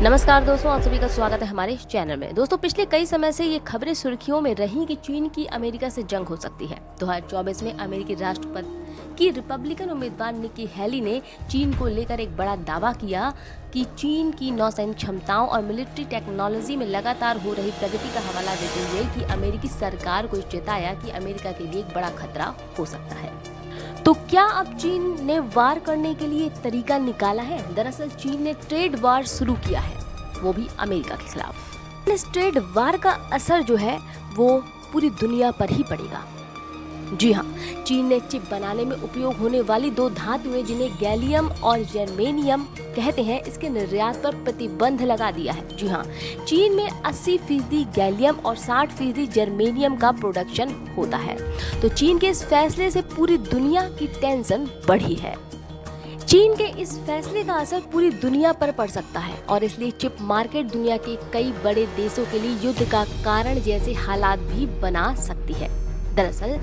नमस्कार दोस्तों, आप सभी का स्वागत है हमारे चैनल में। दोस्तों, पिछले कई समय से ये खबरें सुर्खियों में रही कि चीन की अमेरिका से जंग हो सकती है। 2024 में अमेरिकी राष्ट्रपति की रिपब्लिकन उम्मीदवार निकी हेली ने चीन को लेकर एक बड़ा दावा किया कि चीन की नौसैनिक क्षमताओं और मिलिट्री टेक्नोलॉजी में लगातार हो रही प्रगति का हवाला देते हुए कि अमेरिकी सरकार को चेताया कि अमेरिका के लिए एक बड़ा खतरा हो सकता है। तो क्या अब चीन ने वार करने के लिए एक तरीका निकाला है? दरअसल चीन ने ट्रेड वार शुरू किया है, वो भी अमेरिका के खिलाफ। इस ट्रेड वार का असर जो है वो पूरी दुनिया पर ही पड़ेगा। जी हाँ, चीन ने चिप बनाने में उपयोग होने वाली दो धातुएं जिन्हें गैलियम और जर्मेनियम कहते हैं, इसके निर्यात पर प्रतिबंध लगा दिया है। जी हाँ, चीन में 80% गैलियम और 60% जर्मेनियम का प्रोडक्शन होता है। तो चीन के इस फैसले से पूरी दुनिया की टेंशन बढ़ी है। चीन के इस फैसले का असर पूरी दुनिया पर पड़ सकता है और इसलिए चिप मार्केट दुनिया के कई बड़े देशों के लिए युद्ध का कारण जैसे हालात भी बना सकती है। दरअसल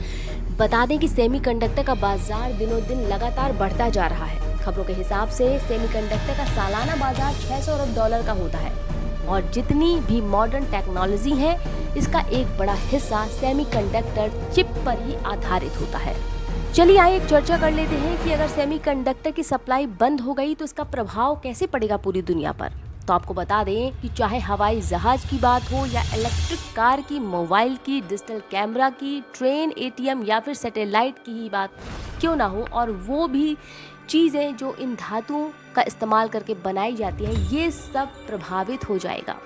बता दें कि सेमीकंडक्टर का बाजार दिनों दिन लगातार बढ़ता जा रहा है। खबरों के हिसाब से सेमीकंडक्टर का सालाना बाजार $600 अरब का होता है और जितनी भी मॉडर्न टेक्नोलॉजी है इसका एक बड़ा हिस्सा सेमीकंडक्टर चिप पर ही आधारित होता है। चलिए आइए एक चर्चा कर लेते हैं कि अगर सेमीकंडक्टर की सप्लाई बंद हो गई तो इसका प्रभाव कैसे पड़ेगा पूरी दुनिया पर। तो आपको बता दें कि चाहे हवाई जहाज की बात हो या इलेक्ट्रिक कार की, मोबाइल की, डिजिटल कैमरा की, ट्रेन, एटीएम या फिर सैटेलाइट की ही बात क्यों ना हो, और वो भी चीज़ें जो इन धातुओं का इस्तेमाल करके बनाई जाती हैं, ये सब प्रभावित हो जाएगा।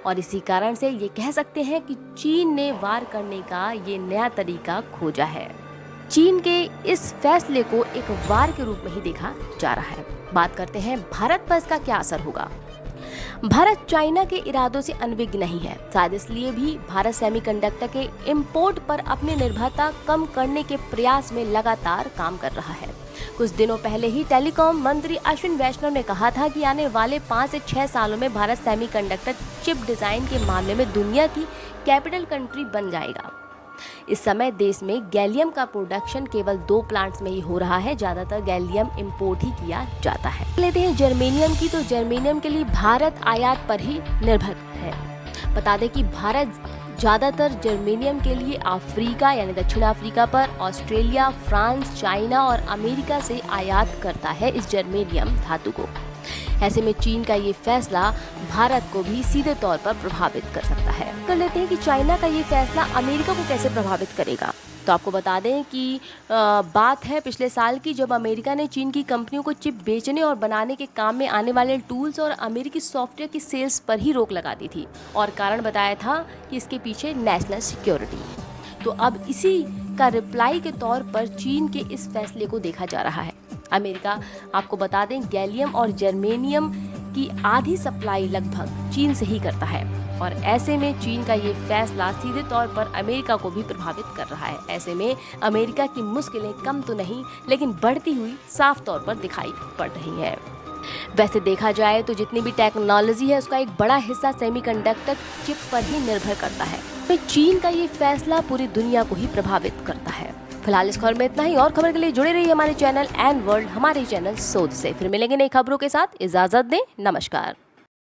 और इसी कारण से ये कह सकते हैं कि चीन ने वार करने का ये नया तरीका खोजा है। चीन के इस फैसले को एक वार के रूप में ही देखा जा रहा है। बात करते हैं भारत पर इसका क्या असर होगा। भारत चाइना के इरादों से अनभिज्ञ नहीं है। शायद इसलिए भी भारत सेमीकंडक्टर के इंपोर्ट पर अपनी निर्भरता कम करने के प्रयास में लगातार काम कर रहा है। कुछ दिनों पहले ही टेलीकॉम मंत्री अश्विनी वैष्णव ने कहा था कि आने वाले 5 से 6 सालों में भारत सेमीकंडक्टर चिप डिजाइन के मामले में दुनिया की कैपिटल कंट्री बन जाएगा। इस समय देश में गैलियम का प्रोडक्शन केवल 2 प्लांट्स में ही हो रहा है। ज्यादातर गैलियम इंपोर्ट ही किया जाता है। लेते हैं जर्मेनियम की, तो जर्मेनियम के लिए भारत आयात पर ही निर्भर है। बता दें कि भारत ज्यादातर जर्मेनियम के लिए अफ्रीका यानी दक्षिण अफ्रीका पर, ऑस्ट्रेलिया, फ्रांस, चाइना और अमेरिका से आयात करता है इस जर्मेनियम धातु को। ऐसे में चीन का ये फैसला भारत को भी सीधे तौर पर प्रभावित कर सकता है। कर लेते हैं कि चाइना का ये फैसला अमेरिका को कैसे प्रभावित करेगा। तो आपको बता दें कि बात है पिछले साल की, जब अमेरिका ने चीन की कंपनियों को चिप बेचने और बनाने के काम में आने वाले टूल्स और अमेरिकी सॉफ्टवेयर की सेल्स पर ही रोक लगा दी थी और कारण बताया था कि इसके पीछे नेशनल सिक्योरिटी। तो अब इसी का रिप्लाई के तौर पर चीन के इस फैसले को देखा जा रहा है। अमेरिका, आपको बता दें, गैलियम और जर्मेनियम की आधी सप्लाई लगभग चीन से ही करता है और ऐसे में चीन का ये फैसला सीधे तौर पर अमेरिका को भी प्रभावित कर रहा है। ऐसे में अमेरिका की मुश्किलें कम तो नहीं लेकिन बढ़ती हुई साफ तौर पर दिखाई पड़ रही है। वैसे देखा जाए तो जितनी भी टेक्नोलॉजी है उसका एक बड़ा हिस्सा सेमीकंडक्टर चिप पर ही निर्भर करता है। तो चीन का ये फैसला पूरी दुनिया को ही प्रभावित करता है। फिलहाल इस खबर में इतना ही। और खबर के लिए जुड़े रहिए हमारे चैनल एंड वर्ल्ड, हमारे चैनल शोध से। फिर मिलेंगे नई खबरों के साथ। इजाजत दें, नमस्कार।